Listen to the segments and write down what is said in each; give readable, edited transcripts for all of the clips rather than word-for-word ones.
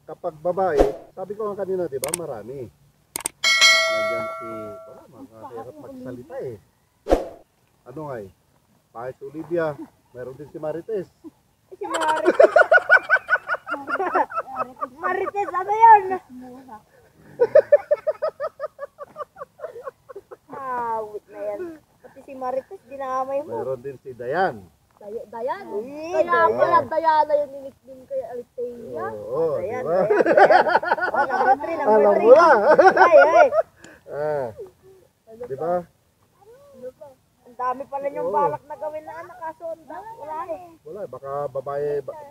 kapag babae, sabi ko nga kanina, di ba, marami. Nandiyan si, wala, mahirap magsalita eh. Ano nga eh? Pahit si Olivia, meron din si Marites. Si Marites. Marites, ano yun? Awit na yan. Pati si Marites, dinamay mo. Meron din si Dayan. Dayan? Kaya pala Dayana yung nickname kay Althea. Oo, di Dayan, ba? Dayan. Oh, number 3, number 3. Alam mo na. Ay. Di ba? Ang dami pala niyong balak na gawin na anak, kaso wala eh. Wala, baka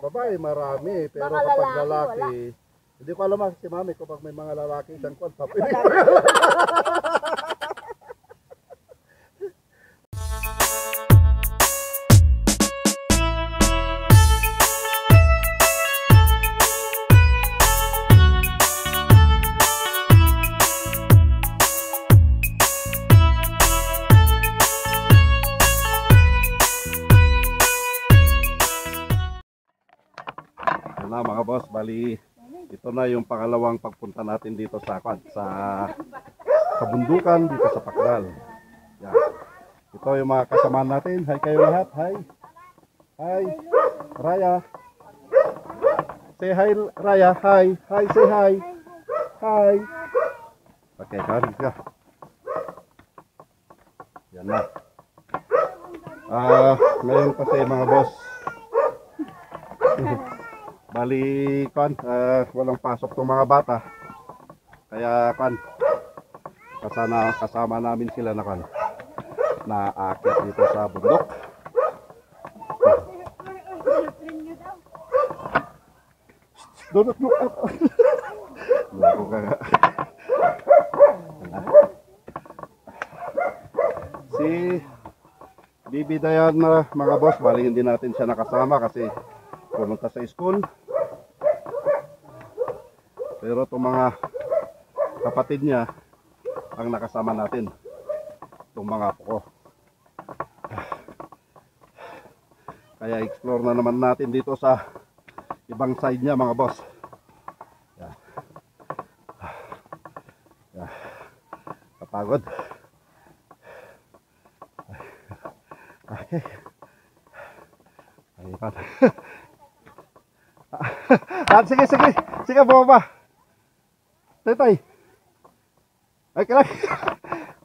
babae marami. Pero Baka kapag lalaki, lalaki, hindi ko alam si mami kapag may mga lalaki isang kwan. Na mga boss, bali ito na yung pangalawang pagpunta natin dito sa kabundukan dito sa Pakral. Yan. Ito yung mga kasama natin. Hi kayo lahat. Hi. Hi. Raya. Say hi Raya. Hi. Hi, say hi. Hi. Okay, karin ka. Yan na. Ngayon kasi mga boss. Bali, walang pasok tong mga bata. Kaya, kasama namin sila na aakyat dito sa bundok. Don't look up. Si Bibi Dayan, mga boss, bali hindi natin siya nakasama kasi pumunta sa school. Pero itong mga kapatid niya ang nakasama natin. Itong mga apo ko. Kaya explore na naman natin dito sa ibang side niya mga boss. Kapagod. Okay. Ayun. Sige, bumaba. Tetay. Okay lang.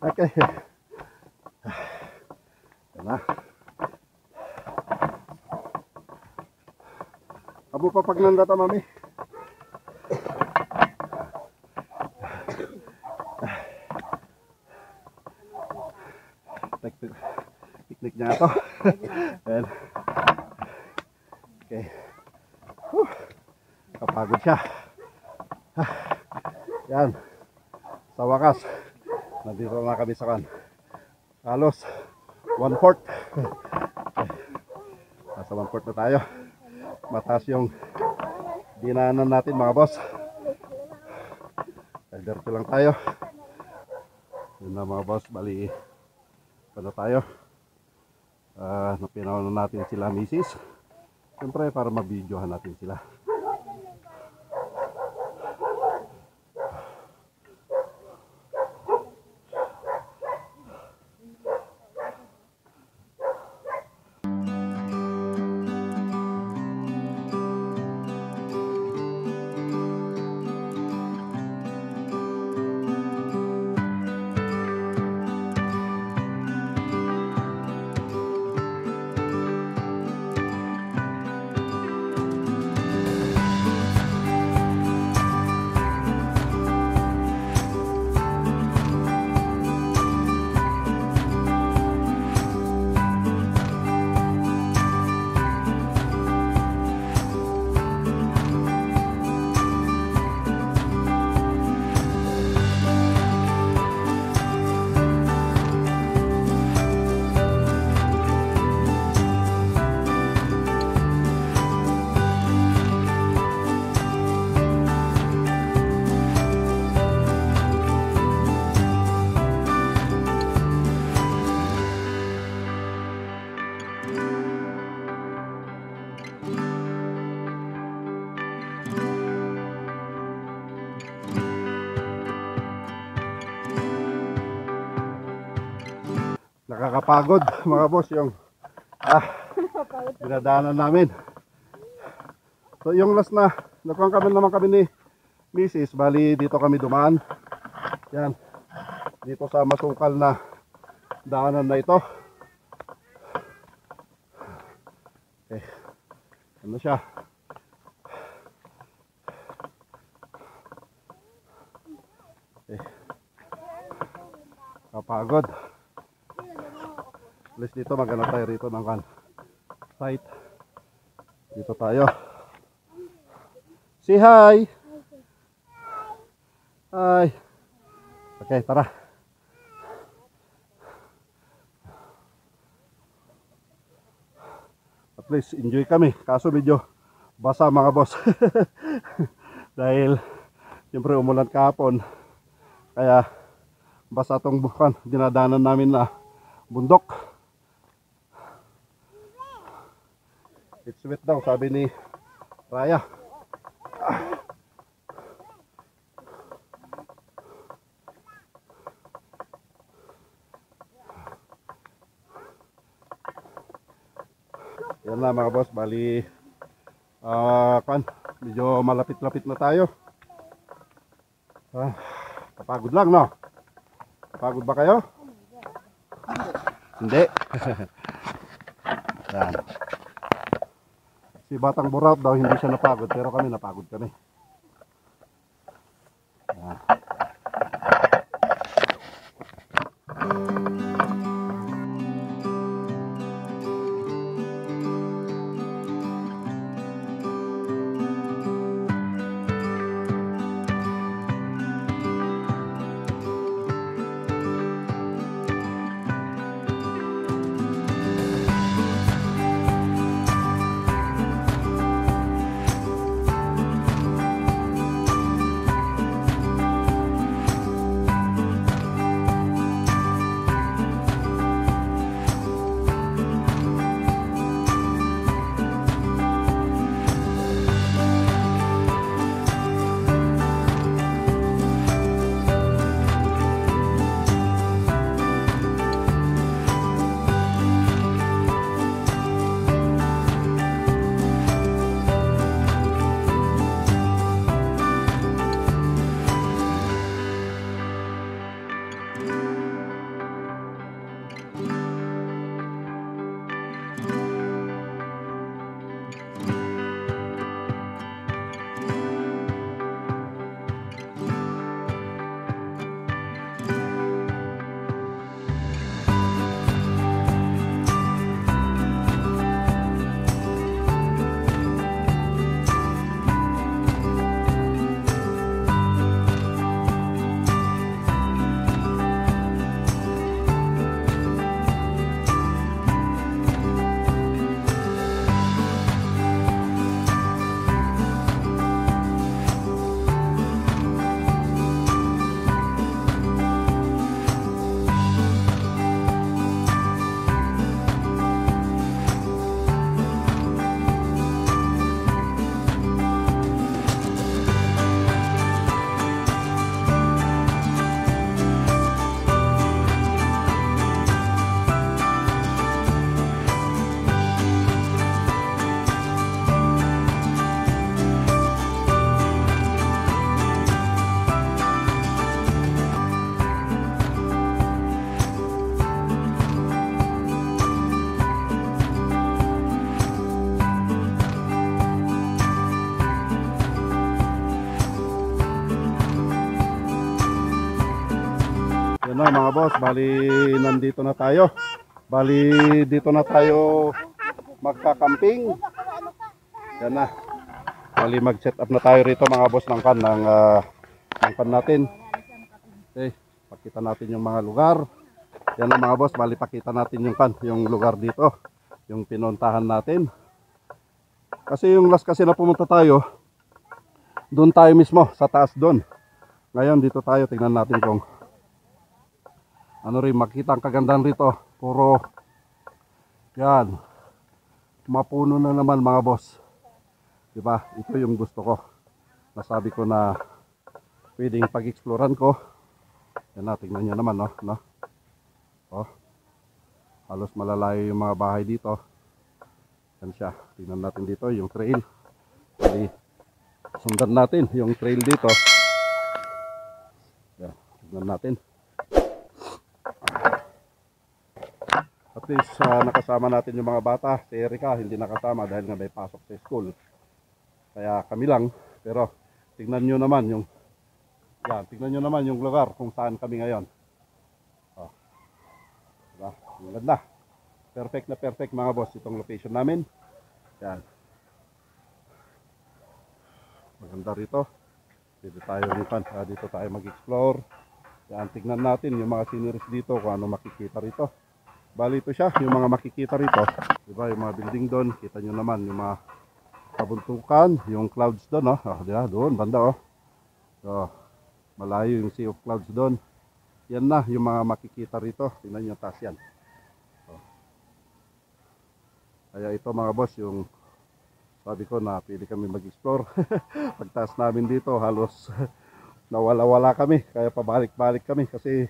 Okay. Yan na. Abo pa pag nandata, mami. Picnic niya ito. Yan. Okay. Kapagod siya. Yan. Sa wakas, nandito na kami sa halos 1/4. Nasa 1/4 na tayo. Mataas yung dinaanan natin mga boss. Diretso lang tayo. Yun na mga boss, bali na tayo. Napinaw na natin sila misis. Siyempre para mabidyohan natin sila. Nakakapagod mga boss yung dinadaanan namin. So yung last na nakuha kami ni Mrs. Bali dito kami dumaan. Yan. Dito sa masukal na daanan na ito. Okay. Ano siya? Okay. Kapagod. At least dito maghanap tayo rito ng site. Dito tayo. Say hi. Hi. Okay, tara. At least enjoy kami. Kaso medyo basa mga boss. Dahil siyempre umulan kahapon. Kaya basa itong bukan dinadanan namin na bundok. It's sweet daw sabi ni Raya. Yan na mga boss, bali medyo malapit-lapit na tayo. Kapagod lang, no? Kapagod ba kayo? Hindi. Yan. Si Batang Burat daw hindi siya napagod, pero kami napagod kami. Yan. Yan na mga boss, bali nandito na tayo. Bali dito na tayo magkakamping. Yan na. Bali mag-set up na tayo rito mga boss ng kan natin. Okay, pakita natin yung mga lugar. Yan na mga boss, bali pakita natin yung lugar dito, yung pinuntahan natin. Kasi yung last kasi na pumunta tayo, doon tayo mismo sa taas doon. Ngayon dito tayo, tingnan natin kung ano rin, makita ang kagandahan rito. Puro yan, mapuno na naman mga boss. Diba? Ito yung gusto ko. Nasabi ko na pwedeng pag-exploran ko. Yan na, tingnan nyo naman, no? Oh. halos malalayo yung mga bahay dito. Yan siya. Tingnan natin dito yung trail. Bali, sundan natin yung trail dito. Yan, tingnan natin. At least nakasama natin yung mga bata. Si Erica hindi nakasama dahil nga may pasok sa school. Kaya kami lang. Pero tingnan nyo naman yung lugar kung saan kami ngayon. Oh. Diba? Ang ganda. Perfect na perfect mga boss itong location namin. Yan. Maganda rito. Dito tayo mag-explore. Yan, tignan natin yung mga sceneries dito kung ano makikita rito. Bali ito siya, yung mga makikita rito. Diba, yung mga building doon. Kita nyo naman yung mga kabuntukan, yung clouds doon. Diba, doon, banda oh. So, malayo yung sea of clouds doon. Yan na yung mga makikita rito. Tingnan nyo, taas yan. Kaya ito mga boss, yung sabi ko na pili kami mag-explore. Pagtaas namin dito, halos nawala-wala kami. Kaya pabalik-balik kami kasi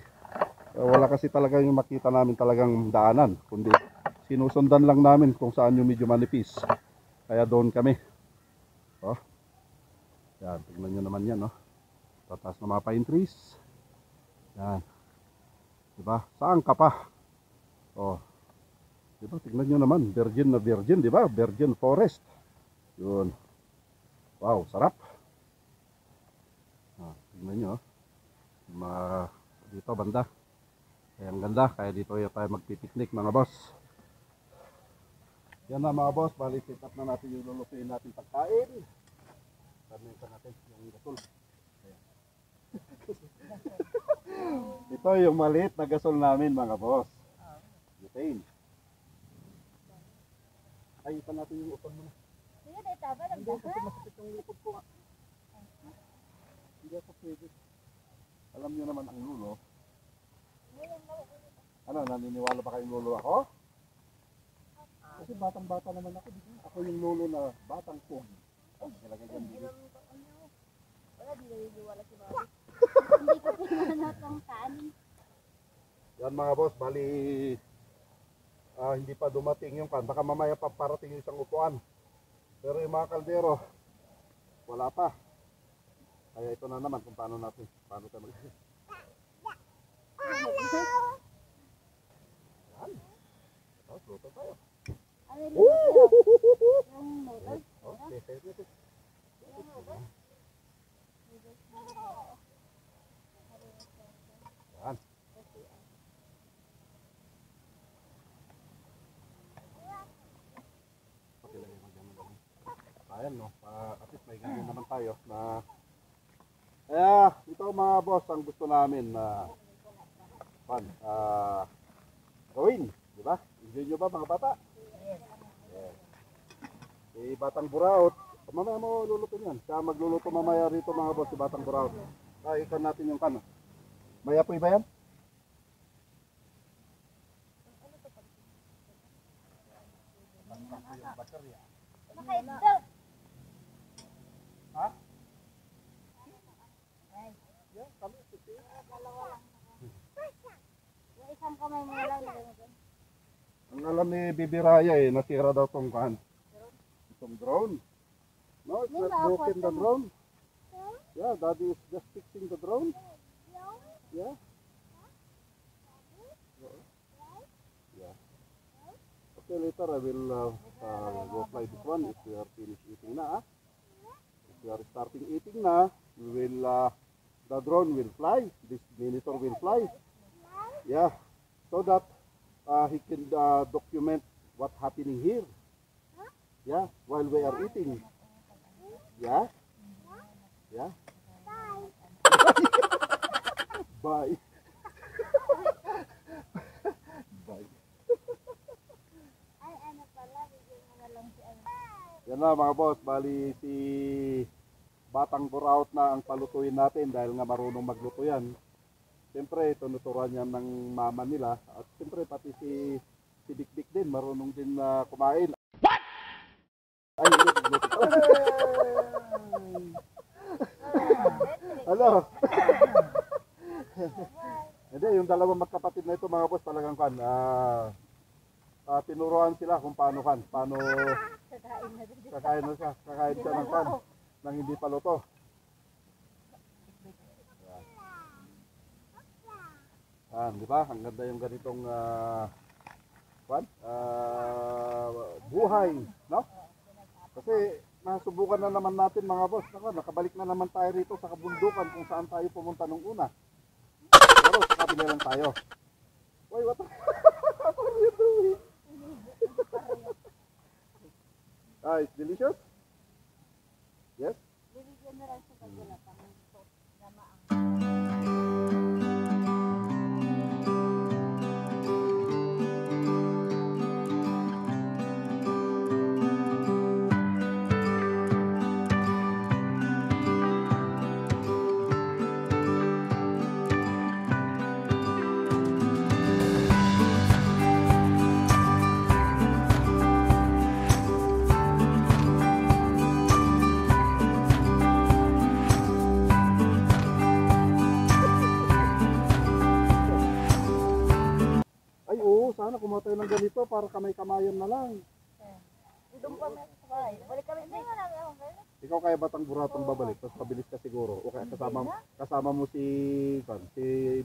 wala kasi talaga yung makita namin talagang daanan. Kundi sinusundan lang namin kung saan yung medyo manipis. Kaya doon kami. Oh. Yan, tignan nyo naman yan. Tataas na mga pine trees. Yan. Diba? Saan ka pa? Oh. Diba, tignan nyo naman, virgin na virgin, diba? Virgin forest. Yun. Wow, sarap. Tignan nyo. Dito banda. Kaya ang ganda, kaya dito tayo magpipiknik mga boss. Yan na mga boss, bali set up na natin yung lulutuin natin pagkain. Sabihin pa natin yung gasol. Ito yung maliit na gasol namin mga boss. Butane. Ay, ipan natin yung upon muna. Sige, dito ba? Hindi, kasi masakit yung lipod ko nga. Hindi ako pwede. Alam nyo naman ang lulo. Ano, naniniwala ba kayong lulo ako? Kasi batang-bata naman ako. Ako yung lulo na batang pogi. Ay, nilagay dyan dito. Wala, di naniniwala si Mami. Hindi ko pinanat ang kanin. Yan mga boss, bali hindi pa dumating yung kan. Baka mamaya pa parating yung isang upuan. Pero yung mga kaldero, wala pa. Kaya ito na naman kung paano tayo mag- Yan. Tapos luto tayo. Ano yung luto? Yung noodles? Okay. Yan. Ayan no, at least may ganyan naman tayo na kaya ito mga boss ang gusto namin na gawin, di ba? Enjoy nyo ba mga bata? Yes. Si Batang Buraot, mamaya mo lulutin yan. Siya magluluto mamaya rito mga boss si Batang Buraot. Ikan natin yung kano. May apoy ba yan? Naka-idol. Ha? Yung isang kamay mo lang nilagay dyan. Ang alam ni Bibi Raya nasira daw tong kan. Itong drone. No, it's not broken the drone. Yeah, Daddy is just fixing the drone. Yeah. Yeah. Okay, later I will go fly this one if we are finished eating na. If we are starting eating na, we will the drone will fly. This monitor will fly. Yeah, so that he can document what's happening here. Yeah, while we are eating. Yeah. Yeah. Bye. Bye. Ay, ano pala, bigyan mo na lang si ano. Yan na mga boss, bali si Batang Buraot na ang palutuin natin dahil nga marunong magluto yan. Siyempre, tinuturuan yan ng mama nila at siyempre pati si Dikdik din, marunong din na kumain. What? Ay, hindi, nagluto. Ano? Hindi, yung dalawang magkapatid na ito mga boss talagang kan. tinuruan sila kung paano paano Kakain na din. kakain siya ng kan, ng hindi pa luto. Di ba? Ang ganda yung ganitong buhay, no? Kasi nasubukan na naman natin mga boss, nakabalik na naman tayo rito sa kabundukan kung saan tayo pumunta nung una. Pero sa kabila lang tayo. Wait, what are you doing? It's delicious? Yes? Bibigyan na lang sa kagulatan ng sauce na maang. Ay oo, sana kumuha tayo ng ganito para kamay-kamayan na lang. Doon pa may sabay. Balik kami. Hindi mo lang ako. Ikaw kaya batang buratong babalik, tapos pabilis ka siguro. O kaya kasama mo si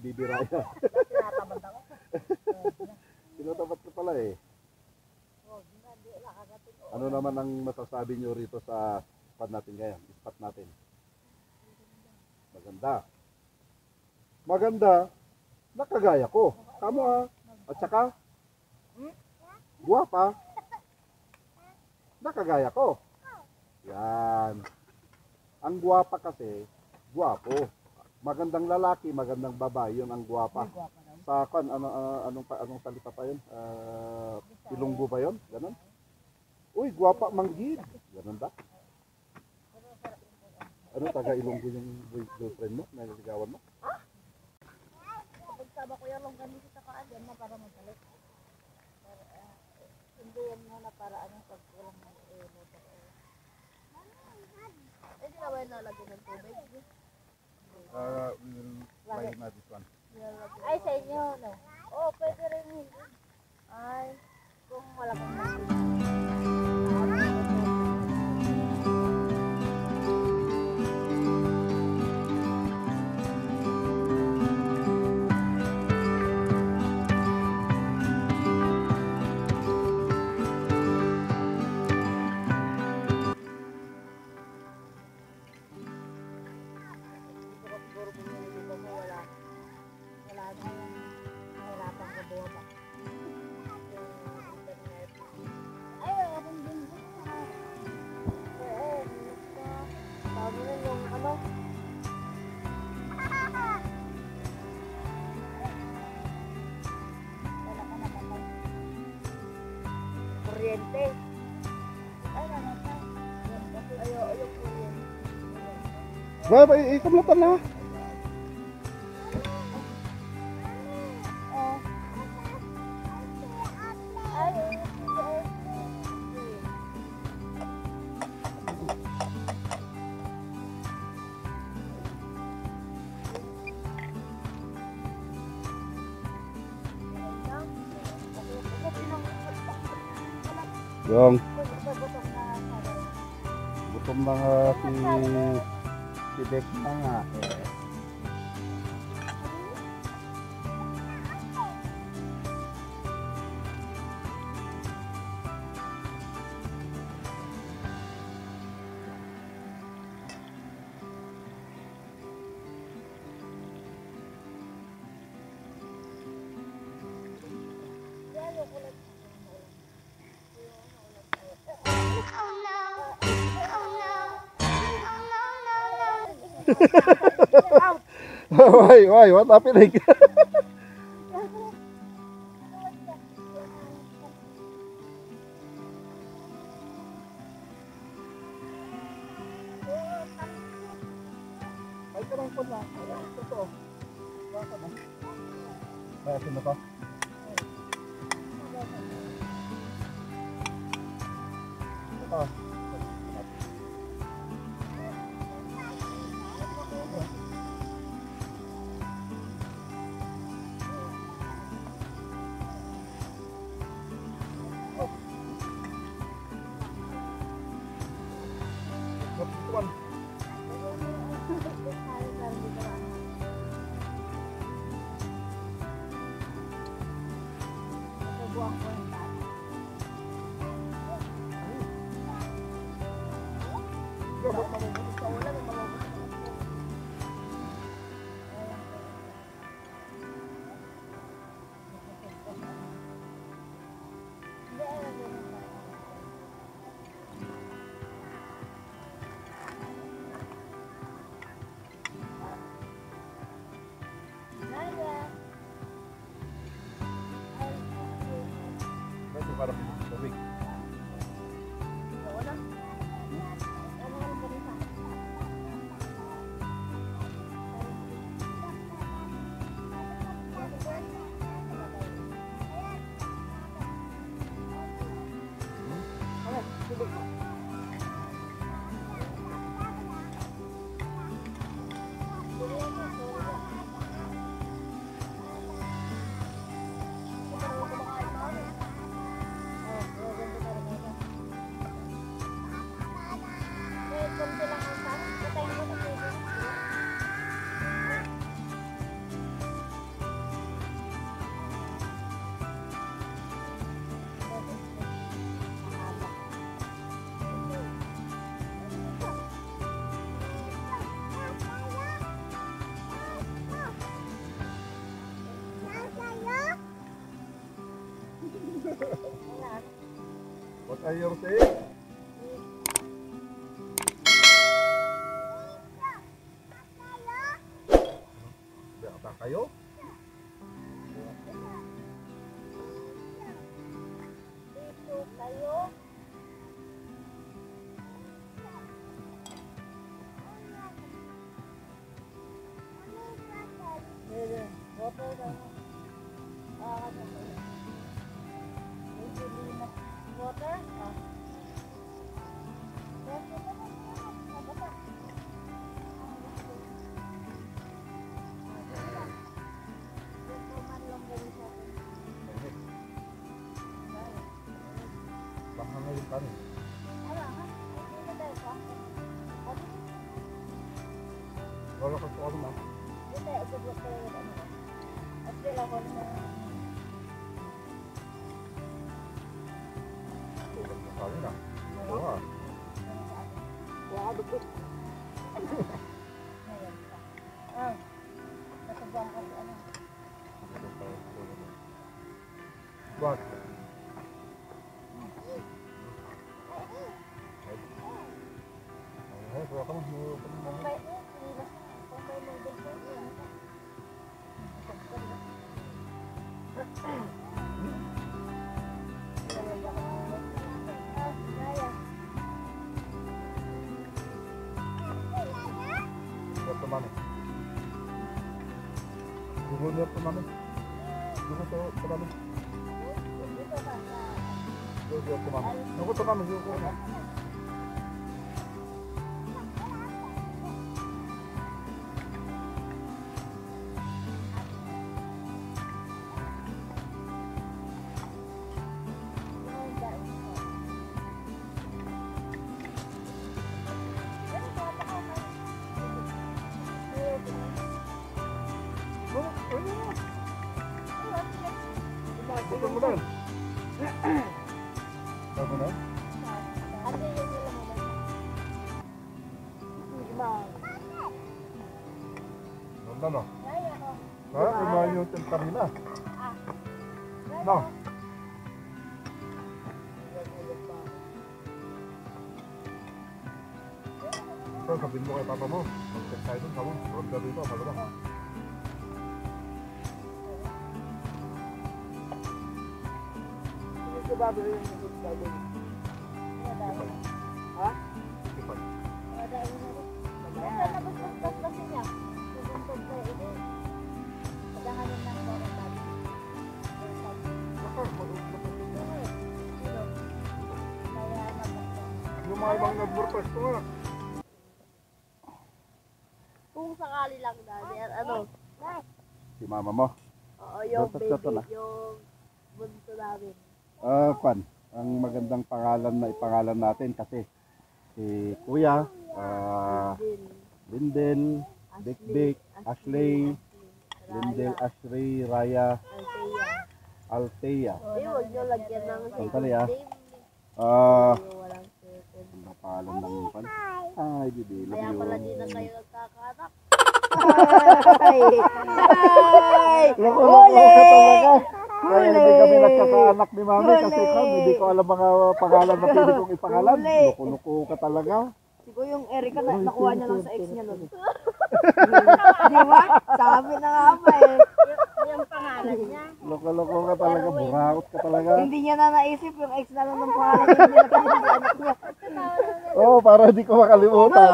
Bibi Raya. Tinatabad ako. Tinatabat ka pala eh. Ano naman ang masasabi nyo rito sa spot natin ngayon? Spot natin. Maganda. Maganda. Nakagaya ko. Tama ha. At saka, guwapa. Nakagaya ko. Yan. Ang guwapa kasi, guwapo. Magandang lalaki, magandang babae, yun ang guwapa. Sa kan, anong salita pa yun? Ilonggo ba yun? Ganon? Uy, guwapa manggid. Ganon ba? Ano, taga Ilonggo yung girlfriend mo? Naliligawan mo? Pagsama ko yung longgan dito sa kaagyan na para magpalit. Hindi yan muna para anong pagkulang ng luto. Hindi na ba yung nalagyan ng tubig? We'll try na this one. Ay, sa inyo, no? Oo, pwede rin hindi. Ay, kung wala kang nalagyan. Siguro bumili ko mo wala na yung nahirapan ko buha pa. Yung internet. Ay, wala rin din. Oo, sabi na yung ano. Wala ka na patay. Kuryente. Ay, namatay. Ayaw kuryente. Ba, ikamlatan na. Oh. Ay, Yung gutom na sa gutom na nga si Beck na nga. Why, what happening? Ay, karang po na. Totoo. Baka na. Kaya sino to? Ito. Kayo si? Bata kayo? Dito kayo. Water daw. Ano ba yun? May bili na water? Baka ngayon kami. Wala ka sa na. Kami na. Oo. What? Mami. Gusto niyo po mami. Gusto po mami. Gusto po mami. Gusto mami. Gusto mami. Bukan modal. Bago na? Ano yung nila mo ba? Ganda no? Gaya ko. Ha? Iba yung kanina. No? So, sabihin mo kay papa mo. Mag-check tayo dun, kamu. Huwag ka dito, malamang. Bago yung naging bago. Ha? Ikipag. Basta nabasbas kasi niya. Subuntod kayo ito. Paghanganin ng bawang bago. Kaya nabasbas. Yung mga ibang nag-burpers ko nga. Kung sakali lang dali, ano? Si mama mo? Oo, yung Dapat ka to na. baby, yung bunso namin. Kwan, ang magandang pangalan na ipangalan natin kasi si Kuya, Lindel, Dikdik, Ashley, Lindel, Ashley, Raya, Althea. Eh, huwag nyo lagyan ng Sandali, ah. name. Walang second. Ang pangalan ng kwan? Ay, Bibi, love Kaya you. pala di na kayo nagkakanak. Loko-loko ka talaga. Kaya hindi kami nagkakaanak ni Mami kasi kan, hindi ko alam mga pangalan na pwede kong ipangalan. Loko-loko ka talaga. Siguro yung Erika na nakuha niya lang sa ex niya nun. Di ba? Sabi na nga pa eh. Yung pangalan niya. Loko-loko ka talaga, buraot ka talaga. Hindi niya na naisip yung ex na lang ng pangalan niya. Hindi na kasi anak niya. Oo, para hindi ko makalimutan.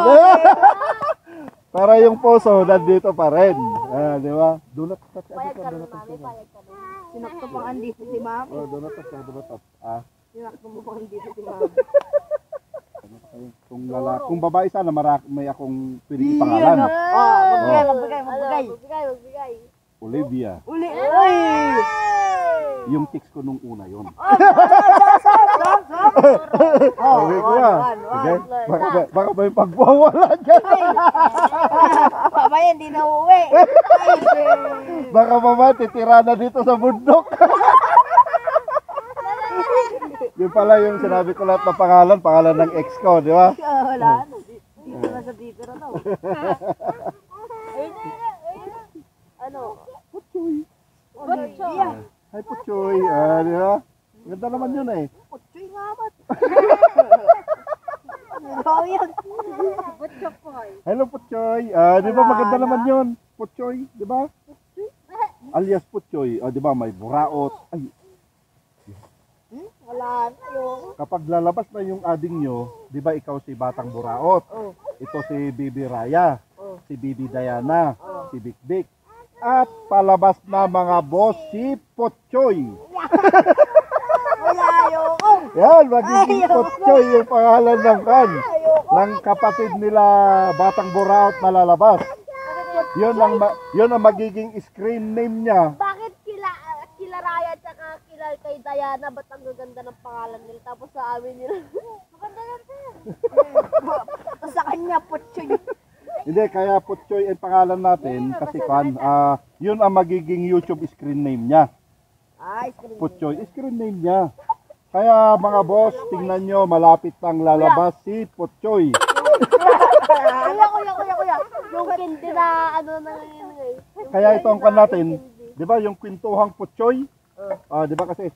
Para yung puso nandito pa rin. Di ba? Dunat ka siya. Payag ka rin, mami. Payag ka rin. Sinakto pang andito si ma'am. Dunat ka siya, dunat ka. Sinakto mo pang andito si ma'am. Kung babae sana, may akong pwedeng ipangalan. Magbigay. Magbigay. Olivia. Uli. Uy! Yung text ko nung una yun. Oh, Sabi ko nga. Sige, baka may pagwawala dyan. Mamaya hindi na uuwi. Baka mama, titira na dito sa bundok. Yun pala yung sinabi ko lahat ng pangalan ng ex ko, di ba? Wala na. Dito na sa dito na daw. Ayun na. Ano? Puchoy. Putsoy. Hi, Puchoy. Di ba? Ganda naman yun eh. Putsoy nga ba't? Ikaw yun. Hello, Putchoy. Di ba maganda naman yun? Putchoy, di ba? Alias Putchoy. Di ba may buraot. Ay, Wala na yun. kapag lalabas na yung ading nyo, di ba ikaw si Batang Buraot? Oh. Ito si Bibi Raya, Oh. si Bibi Diana, si Bikbik. At palabas na mga boss si Putchoy. Wala ayoko. Yan, magiging Ayoko. Putchoy yung pangalan ng kan. Ayoko. Ng kapatid nila Batang Buraot na lalabas. Yun ang magiging screen name niya. Bakit kila Raya at saka kila kay Diana, ba't ang gaganda ng pangalan nila? Tapos sa amin nila, maganda lang sir. Sa kanya, putsoy. Hindi, kaya Putchoy ang pangalan natin kasi kan, yun ang magiging YouTube screen name niya. Ay, screen. Putchoy, screen name niya. Kaya mga boss, tingnan nyo, malapit nang lalabas si Putchoy. Kuya. Yung candy na ano na yun eh. Kaya ito ang kan natin, di ba yung kwentuhang Putchoy? Di ba kasi,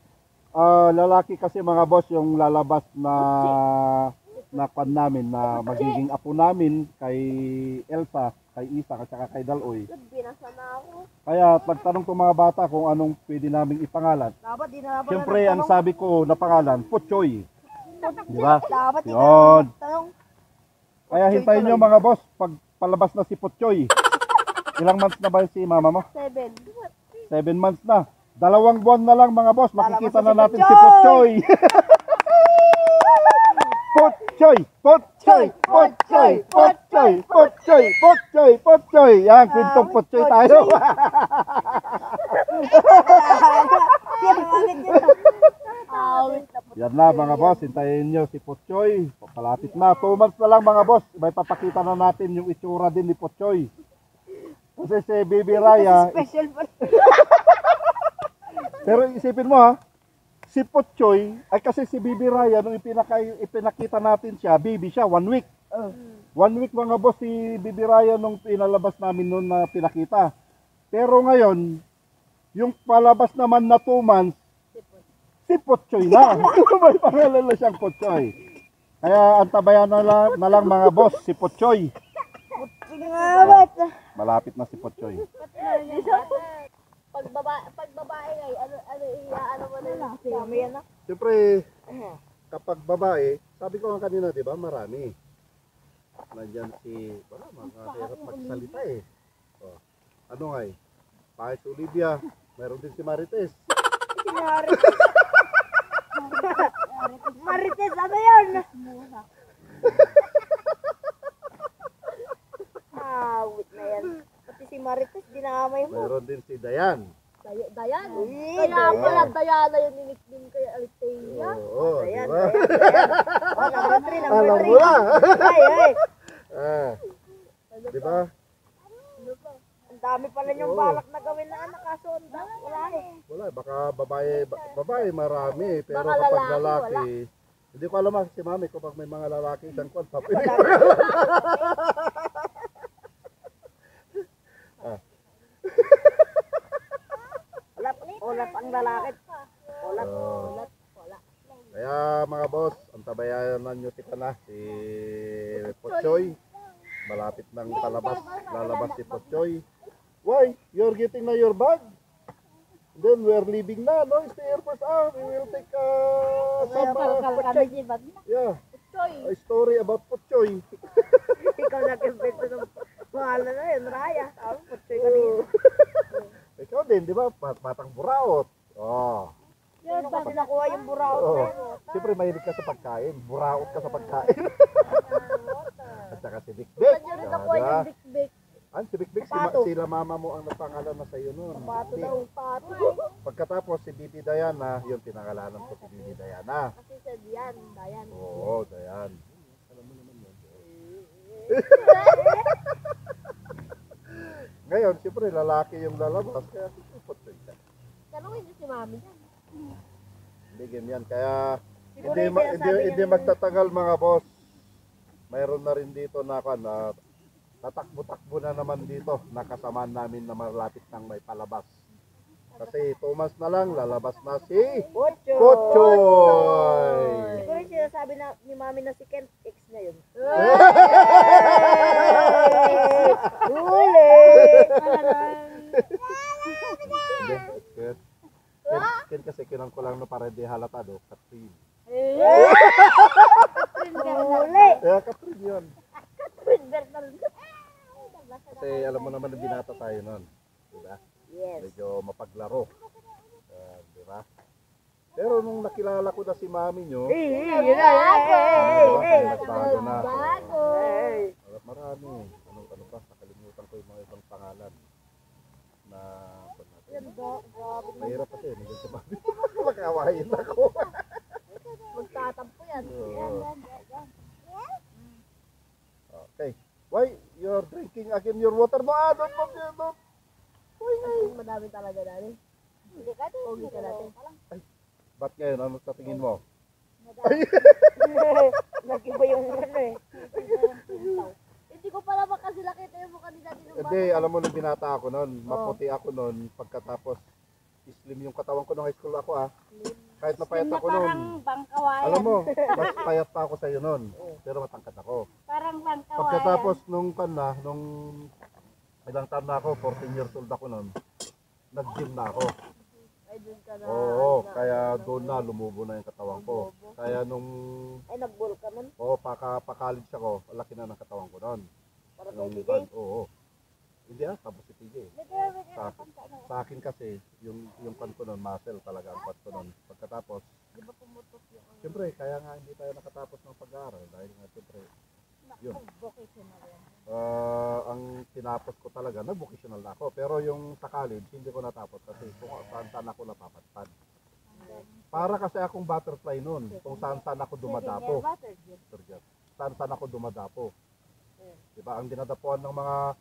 lalaki kasi mga boss yung lalabas na kan namin, na magiging apo namin kay Elsa, kay Isa, at saka kay Daloy. Binasa na ako. Kaya pagtanong ko mga bata kung anong pwede naming ipangalan, Dapat di na siyempre ang sabi ko na pangalan, Putchoy. Di ba? Dapat di Yun. na tanong. Kaya hintayin nyo mga boss, pag palabas na si Putchoy. Ilang months na ba si mama mo? 7. 7 months na. 2 buwan na lang mga boss, makikita na Lalabas natin na si si Putchoy. Putchoy! Putchoy! Putchoy! Putchoy! Putchoy! Putchoy! Putchoy! Yan, kwentong Putchoy tayo. Awit na po. Yan na mga boss, hintayin nyo si Putchoy. Palapit na, 2 months na lang mga boss. May papakita na natin yung itsura din ni Putchoy. Kasi si Bibi Raya, Special pa. pero isipin mo ha, si Putchoy, ay kasi si Bibi Raya, nung ipinakita natin siya, baby siya, 1 week. 1 week mga boss si Bibi Raya nung pinalabas namin noon na pinakita. Pero ngayon, yung palabas naman na 2 months, si Putchoy na. May pangalan na siyang Putchoy. Kaya antabayan na lang mga boss, si Putchoy. Singabat. Malapit na si Putchoy. Pag babae ngay, ano mo na lang. Dami yan na. Siyempre, kapag babae, sabi ko nga kanina, di ba, marami. Nandyan si, wala, mahirap magsalita eh. Oh. Ano nga eh? Kahit si Olivia, mayroon din si Marites. Si Marites. Marites, ano yun? Awit na yan. Pati si Marites, dinamay mo. Mayroon din si Dayan. Dayan. Uy, Kaya Dayan. pala Diana yung nickname kay Althea. Oo, di Ayan, ba? ayan. Oh, number 3, number Alam 3. mo na. Ay. Di ba? Ang dami pala niyong Oo. balak na gawin na anak, kaso wala eh. Wala, baka babae marami. Pero Baka kapag lalaki, lalaki, hindi ko alam si mami kapag may mga lalaki isang kwan. Ulat ang lalaki. Ulat. Kaya mga boss, antabayan nyo si Putchoy. Malapit nang lalabas si Putchoy. Why? You're getting na your bag? Then we're leaving na, no? Stay here first. We will take some yeah, a story about Putchoy. Ikaw nag-invento ng pangalan na yun, Raya. Tapos putsoy ka niya. Ikaw din, di ba? Batang Buraot. Oh. Sino kasi nakuha yung buraot na Oo. yun? Siyempre mahilig ka sa pagkain. Buraot ka sa pagkain. At saka si Big Big. Saan nyo rin nakuha yung big-big? Si Big Big, Pato. sila mama mo ang nagpangalan na sa'yo noon. Pato daw. Pato. Pagkatapos si Bibi Diana, yun pinangalanan ko si Bibi Diana. Kasi sa Dayan. Oo, Dayan. Alam mo naman yun. Ngayon, siyempre lalaki yung lalabas. Kaya putsoy ka. Tanungin niyo si mami yan. Bigyan yan. Kaya Siguro hindi, yung sinasabi hindi niya- magtatagal mga boss. Mayroon na rin dito na tatakbo-takbo na naman dito. Nakasamaan namin na malapit nang may palabas. Kasi 2 months na lang, lalabas na si Putsoy. Putchoy. Siguro siya sinasabi na ni Mami na si Kent, ex na yun. Huli! Hindi, Ken. Ken kasi kinang ko lang no para di halata do. Katrin. Huli! Kaya Katrin yun. Kasi alam mo naman na binata tayo nun. Diba? Yes. Medyo mapaglaro. Diba? Pero nung nakilala ko na si mami nyo, nagbago na. Marami. Ano pa? Nakalimutan ko yung mga ibang pangalan. Na, mahirap kasi. Nandiyan si mami. Makawain ako. Magtatampo yan. Okay. Why? You're drinking again your water? No, don't. Madami talaga dali. Hindi ka din. Pogi ka natin. Ba't ngayon? Ano sa tingin mo? Nag-iba yung ano eh. Hindi ko pala ba kasi nakita yung mukha ni Daddy nung Hindi, alam mo nung binata ako noon, maputi ako noon, pagkatapos slim yung katawan ko nung high school ako Kahit napayat ako noon. Parang bangkawayan. Alam mo, mas payat pa ako sa iyo noon. Pero matangkad ako. Parang bangkawayan. Pagkatapos nung ilang taon na ako, 14 years old ako noon, nag-gym na ako. Ay, dun ka na. Oo, kaya doon na lumubo na yung katawan ko. Kaya nung Ay, nag-ball ka nun. pa-college ako, laki na ng katawan ko noon. Para kay Nung TJ. Oo. Hindi tapos si TJ. Sa akin kasi, yung pan ko nun, muscle talaga ang pan ko nun. Pagkatapos, siyempre, kaya nga hindi tayo nakatapos ng pag-aaral. Dahil nga, siyempre, yun. Ang tinapos ko talaga, nag-vocational na ako. Pero yung sa college, hindi ko natapos kasi kung saan ako napapadpad. Para kasi akong butterfly nun, kung saan ako dumadapo. Saan ako dumadapo. Diba? Ang dinadapuan ng mga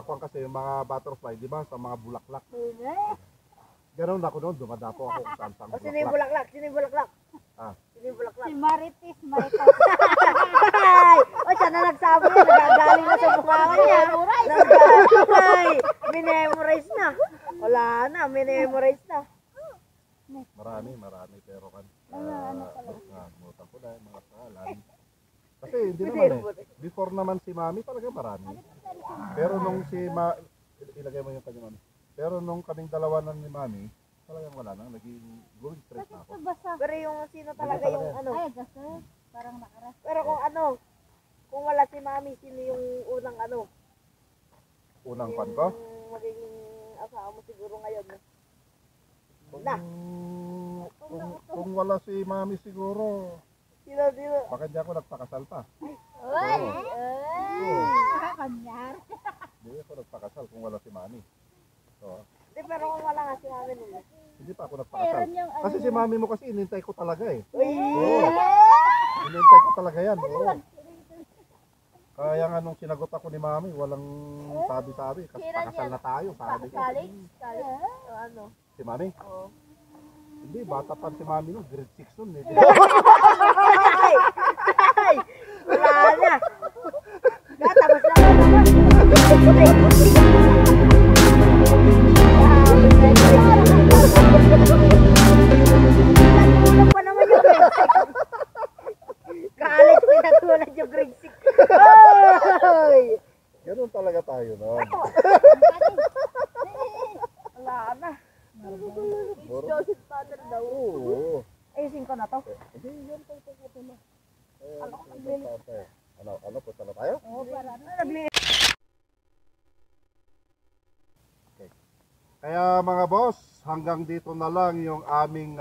kung kasi yung mga butterfly, di ba? Sa mga bulaklak. Ganon ako noon, dumadapo ako kung saan O, sino yung bulaklak? Sino yung bulaklak? Ah. Sino yung bulaklak? Si Marites. Ay! O, siya na nagsabi niya. Nagagaling na sa bukangan niya. Nagagaling. Minemorize na. Wala na. Minemorize na. Marami pero kan. Mutan ko na yung mga pangalan. Kasi hindi naman before naman si Mami talaga marami. Pero nung ilagay mo yung kanya Mami. Pero nung kaming dalawa na ni Mami, talagang wala na. Naging going straight na ako. Pero yung sino talaga yung ano. Ay, kasi parang nakaras. Pero kung wala si Mami, sino yung unang ano? Unang pan ko? Yung magiging asawa mo siguro ngayon. Kung wala si Mami siguro, Sino? baka hindi ako nagpakasal pa. Uy! Oo. Kanyar. Hindi ako nagpakasal kung wala si Mami. So, Pero kung wala nga si Mami nun. hindi pa ako nagpakasal. Kasi si Mami mo kasi inintay ko talaga Uy! Oo. Inintay ko talaga yan. Oo. Kaya nga nung sinagot ako ni Mami, walang sabi-sabi. Kasi pakasal na tayo, sabi ko. College? O ano? Si Mami? Oo. Hindi, bata pa si Mami nun. Grade 6 nun. Ay! Ay! Wala na! Tapos na. Pinatulang pa naman yung grade 6. College pinatulang yung grade 6. Ay! Ganun talaga tayo nun. Wala na. Joseph Tanner daw. Oo. Ayusin ko na to. Hindi, yan tayo po na. Ano, punta na tayo? Oo, para na. Kaya mga boss, hanggang dito na lang yung aming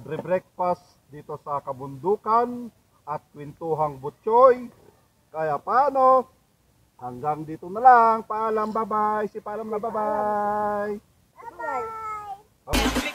breakfast dito sa Kabundukan at Kwentuhang Butchoy. Kaya paano? Hanggang dito na lang. Paalam, bye-bye. Si Paalam na bye-bye. Bye. Okay.